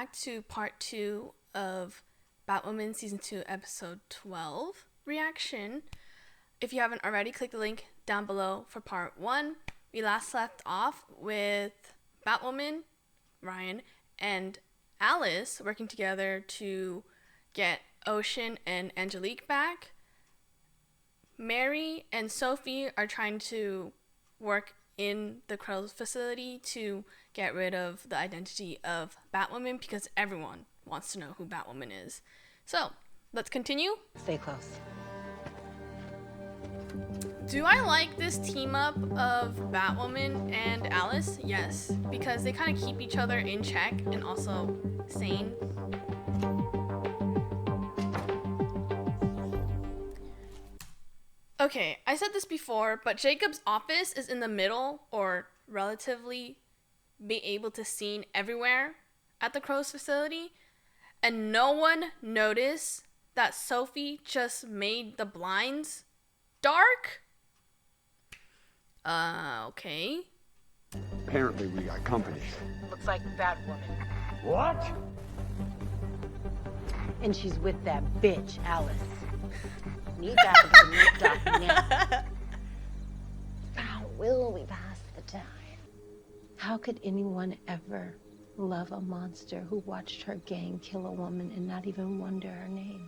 back to part 2 of Batwoman Season 2, Episode 12 reaction. If you haven't already, click the link down below for part 1. We last left off with Batwoman, Ryan, and Alice working together to get Ocean and Angelique back. Mary and Sophie are trying to work in the Krell's facility to get rid of the identity of Batwoman because everyone wants to know who Batwoman is. So, let's continue. Stay close. Do I like this team up of Batwoman and Alice? Yes, because they kind of keep each other in check and also sane. Okay, I said this before, but Jacob's office is in the middle or relatively be able to seen everywhere at the Crow's facility, and no one noticed that Sophie just made the blinds dark? Okay. Apparently we got company. Looks like Batwoman. What? And she's with that bitch, Alice. Need that to be looked up now. How will we pass the time? How could anyone ever love a monster who watched her gang kill a woman and not even wonder her name?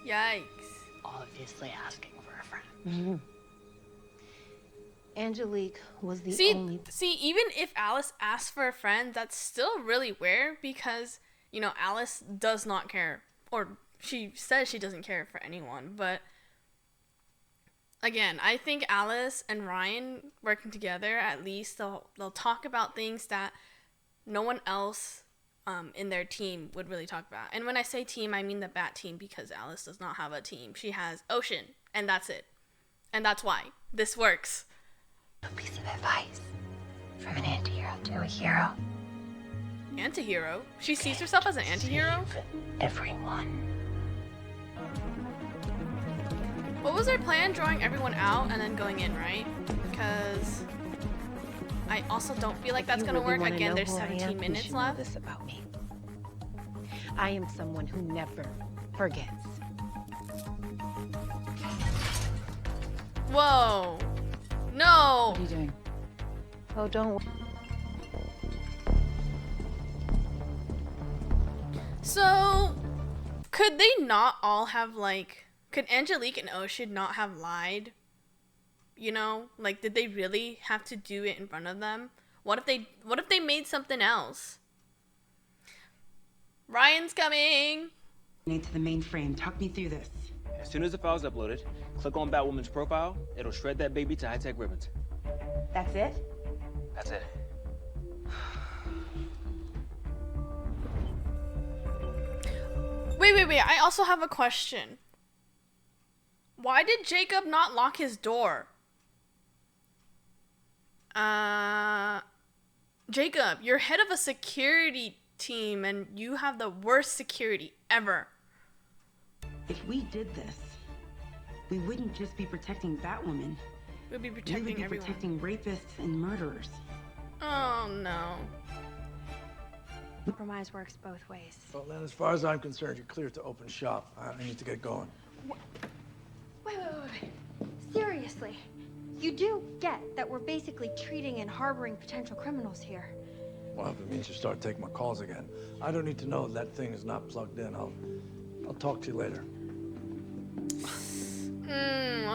Yikes. Obviously asking for a friend. Angelique was the only... See, even if Alice asks for a friend, that's still really weird because, you know, Alice does not care. Or she says she doesn't care for anyone, but again, I think Alice and Ryan working together, at least they'll talk about things that no one else in their team would really talk about. And when I say team, I mean the Bat team because Alice does not have a team. She has Ocean, and that's it. And that's why this works. A piece of advice from an anti-hero to a hero. Anti-hero? She sees herself as an anti-hero? Save everyone. What was their plan? Drawing everyone out and then going in, right? Because I also don't feel like that's gonna work. Again, there's 17 minutes left. This about me. I am someone who never forgets. Whoa. No. What are you doing? Oh, don't. So, could they not all have, like, could Angelique and Ocean not have lied? You know, like, did they really have to do it in front of them? What if they made something else? Ryan's coming. To the mainframe. Talk me through this. As soon as the file's uploaded, click on Batwoman's profile. It'll shred that baby to high-tech ribbons. That's it? That's it. Wait. I also have a question. Why did Jacob not lock his door? Jacob, you're head of a security team and you have the worst security ever. If we did this, we wouldn't just be protecting Batwoman. We'll be We would protecting be everyone. protecting rapists and murderers. Oh no. Compromise works both ways. Well, then, as far as I'm concerned, you're clear to open shop. I need to get going. Wait. Seriously, you do get that we're basically treating and harboring potential criminals here. Well, if it means you start taking my calls again, I don't need to know that thing is not plugged in. I'll talk to you later.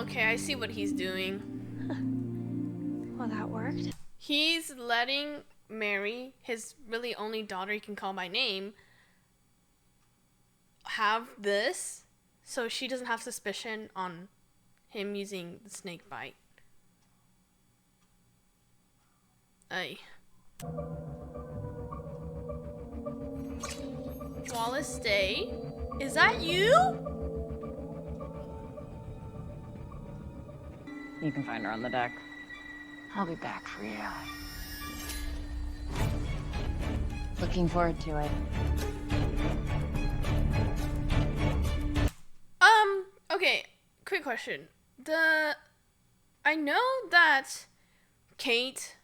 Okay, I see what he's doing. Well, that worked. He's letting Mary, his really only daughter he can call by name, have this so she doesn't have suspicion on him using the snake bite. Ay. Wallace Day? Is that you? You can find her on the deck. I'll be back for you. Looking forward to it. Okay, quick question. I know that Kate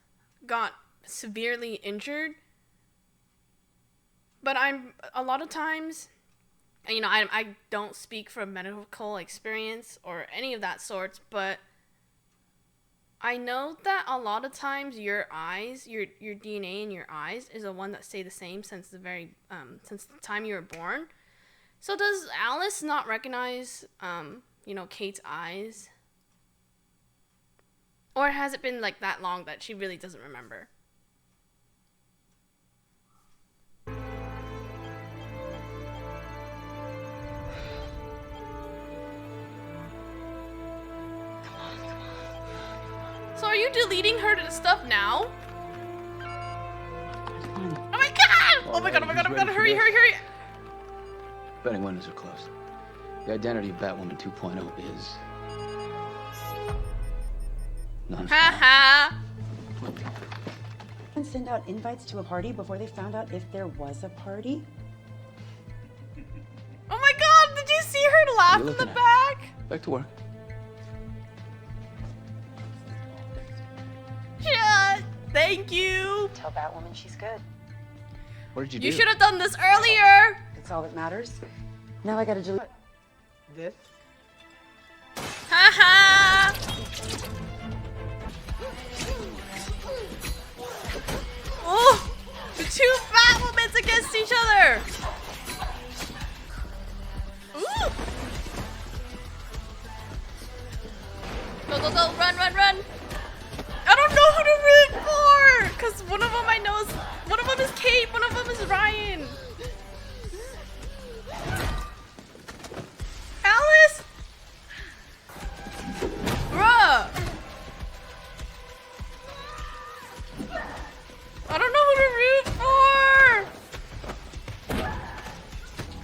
got severely injured But I'm a lot of times, you know, I don't speak from medical experience or any of that sorts, but I know that a lot of times your eyes, your DNA in your eyes is the one that stay the same since since the time you were born. So does Alice not recognize you know, Kate's eyes? Or has it been like that long that she really doesn't remember? So are you deleting her stuff now? Oh my god! Oh my god, oh my god, oh my god, hurry, hurry, hurry! Betting windows are closed. The identity of Batwoman 2.0 is... none. Haha! And send out invites to a party before they found out if there was a party? Oh my god, did you see her laugh in the back? Back to work. Yeah, thank you! Tell Batwoman she's good. What did you do? You should have done this earlier! That's all that matters. Now I gotta delete this. Haha! Oh! The two Batwomans against each other! Ooh! Go, go, go, run, run, run! I don't know who to root for! Because one of them I know is... One of them is Kate, one of them is Ryan. Alice? Bruh! I don't know who to root for!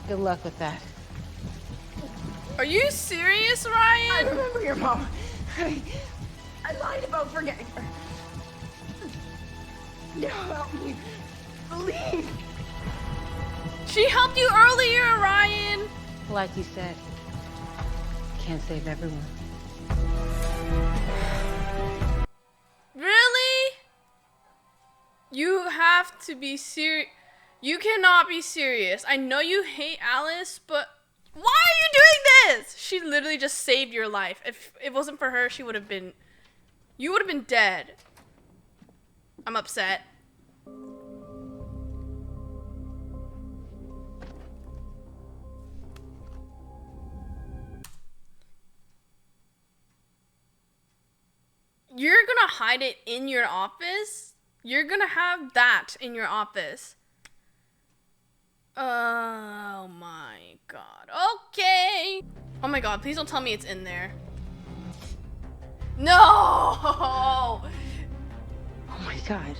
Good luck with that. Are you serious, Ryan? I remember your mom. I lied about forgetting her. Now help me. Believe. She helped you earlier, Ryan! Like you said, can't save everyone. Really? You have to be serious. You cannot be serious. I know you hate Alice, but why are you doing this? She literally just saved your life. If it wasn't for her, she would have been... You would have been dead. I'm upset. You're gonna hide it in your office? You're gonna have that in your office. Oh my god. Okay. Oh my god, please don't tell me it's in there. No! Oh my god.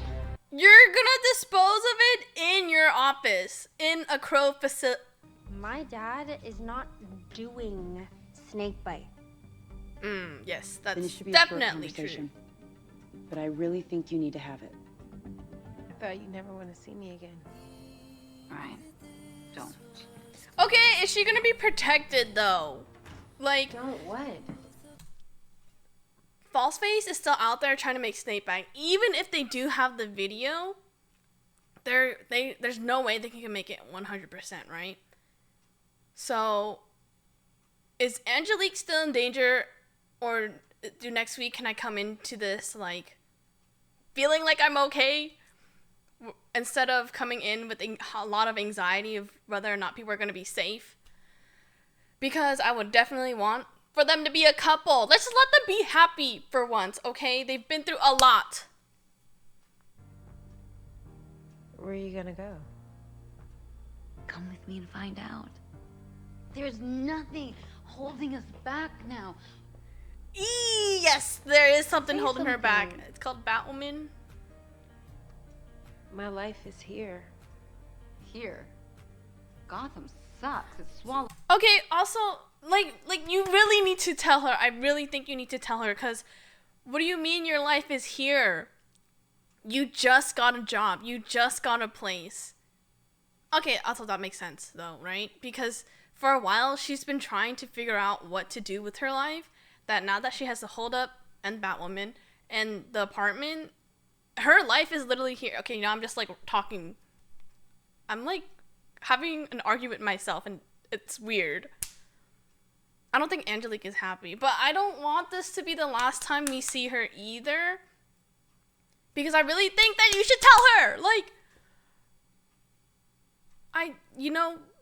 You're gonna dispose of it in your office, in a Crow facility. My dad is not doing snakebite. Yes, Then it that's should be a short definitely true. conversation. But I really think you need to have it. I thought you'd never want to see me again. Ryan, don't. Okay, is she gonna be protected though? Like, Don't what? Falseface is still out there trying to make Snakebite. Even if they do have the video, there's no way they can make it 100%, right? So, is Angelique still in danger, or do next week can I come into this like feeling like I'm okay, instead of coming in with a lot of anxiety of whether or not people are going to be safe? Because I would definitely want for them to be a couple. Let's just let them be happy for once, okay? They've been through a lot. Where are you gonna go? Come with me and find out. There's nothing holding us back now. Yes, there is something Say holding her back. something. It's called Batwoman. My life is here. Here. Gotham sucks. It's swallowed. Okay, also, like you really need to tell her. I really think you need to tell her, because what do you mean your life is here? You just got a job. You just got a place. Okay, also that makes sense though, right? Because for a while she's been trying to figure out what to do with her life. That now that she has the Hold Up and Batwoman and the apartment, her life is literally here. Okay, now I'm just like talking. I'm like having an argument myself, and it's weird. I don't think Angelique is happy, but I don't want this to be the last time we see her either. Because I really think that you should tell her. Like,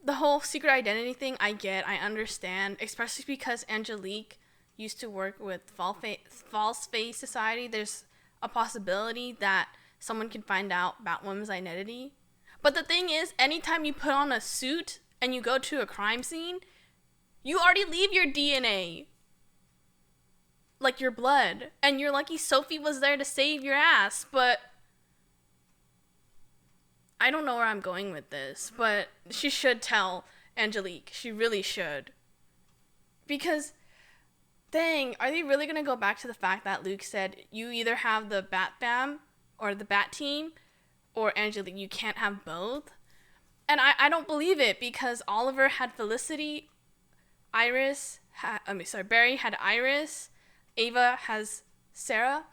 the whole secret identity thing, I understand. Especially because Angelique used to work with False Face Society. There's a possibility that someone can find out Batwoman's identity. But the thing is, anytime you put on a suit and you go to a crime scene, you already leave your DNA. Like your blood. And you're lucky Sophie was there to save your ass, but I don't know where I'm going with this, but she should tell Angelique. She really should. Because, dang, are they really going to go back to the fact that Luke said, you either have the Bat Fam or the Bat Team or Angelique, you can't have both? And I don't believe it, because Oliver had Felicity, Barry had Iris, Ava has Sarah.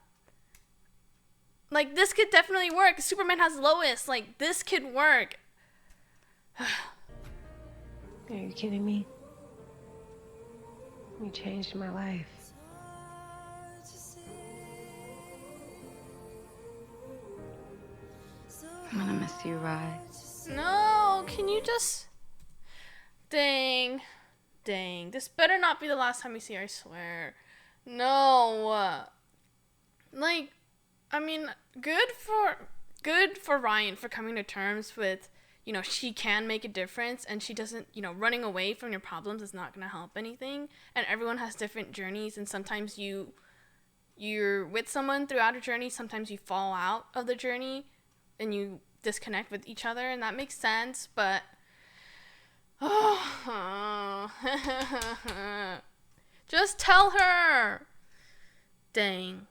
Like, this could definitely work. Superman has Lois. Like, this could work. Are you kidding me? You changed my life. I'm gonna miss you, Rye. No, can you just... Dang. This better not be the last time we see her, I swear. No. Like, I mean, good for Ryan for coming to terms with, she can make a difference, and she doesn't, running away from your problems is not going to help anything. And everyone has different journeys, and sometimes you're with someone throughout a journey, sometimes you fall out of the journey and you disconnect with each other, and that makes sense, but just tell her. Dang.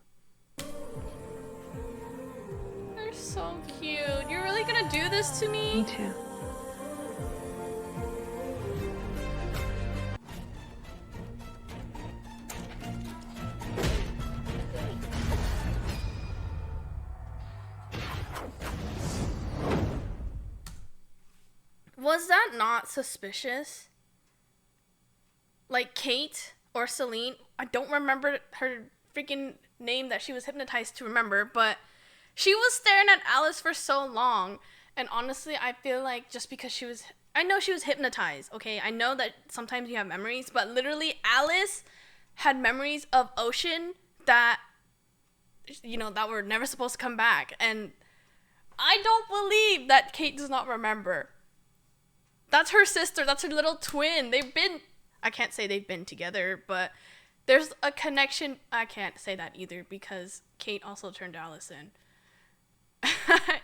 They're so cute. You're really gonna do this to me? Me too. Was that not suspicious? Like Kate or Celine, I don't remember her freaking name that she was hypnotized to remember, but she was staring at Alice for so long. And honestly, I feel like just because I know she was hypnotized, okay? I know that sometimes you have memories, but literally Alice had memories of Ocean that, that were never supposed to come back. And I don't believe that Kate does not remember. That's her sister. That's her little twin. I can't say they've been together, but there's a connection. I can't say that either because Kate also turned Alice in.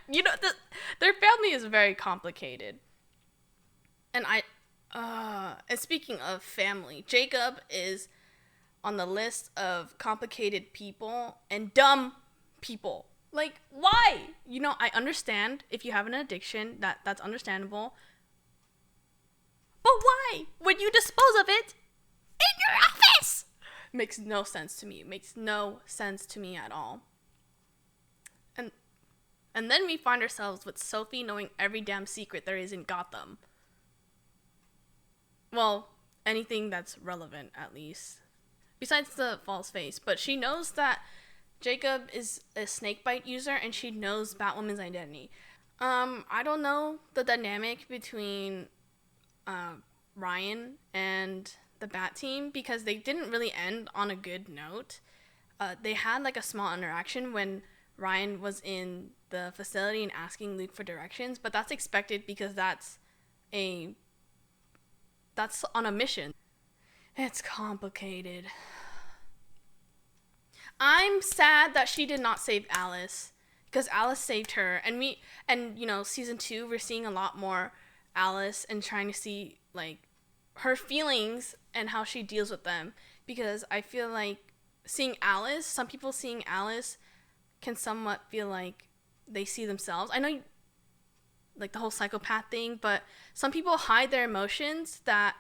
Their family is very complicated. And and speaking of family, Jacob is on the list of complicated people and dumb people. Like, why? I understand if you have an addiction, that's understandable. But why would you dispose of it in your office? Makes no sense to me. It makes no sense to me at all. And then we find ourselves with Sophie knowing every damn secret there is in Gotham. Well, anything that's relevant, at least. Besides the false face. But she knows that Jacob is a snakebite user, and she knows Batwoman's identity. I don't know the dynamic between Ryan and the Bat Team, because they didn't really end on a good note. They had like a small interaction when Ryan was in the facility and asking Luke for directions, but that's expected because that's on a mission. It's complicated. I'm sad that she did not save Alice, because Alice saved her, and season 2 we're seeing a lot more Alice and trying to see like her feelings and how she deals with them, because I feel like some people seeing Alice can somewhat feel like they see themselves. I know like the whole psychopath thing, but some people hide their emotions, that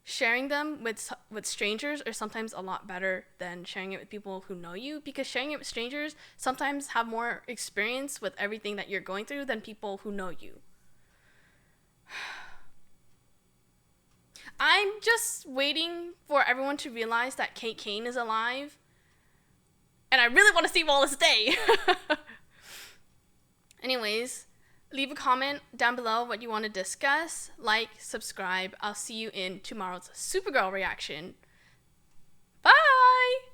sharing them with strangers are sometimes a lot better than sharing it with people who know you, because sharing it with strangers sometimes have more experience with everything that you're going through than people who know you. I'm just waiting for everyone to realize that Kate Kane is alive. And I really want to see Wallace stay. Anyways, leave a comment down below what you want to discuss. Like, subscribe. I'll see you in tomorrow's Supergirl reaction.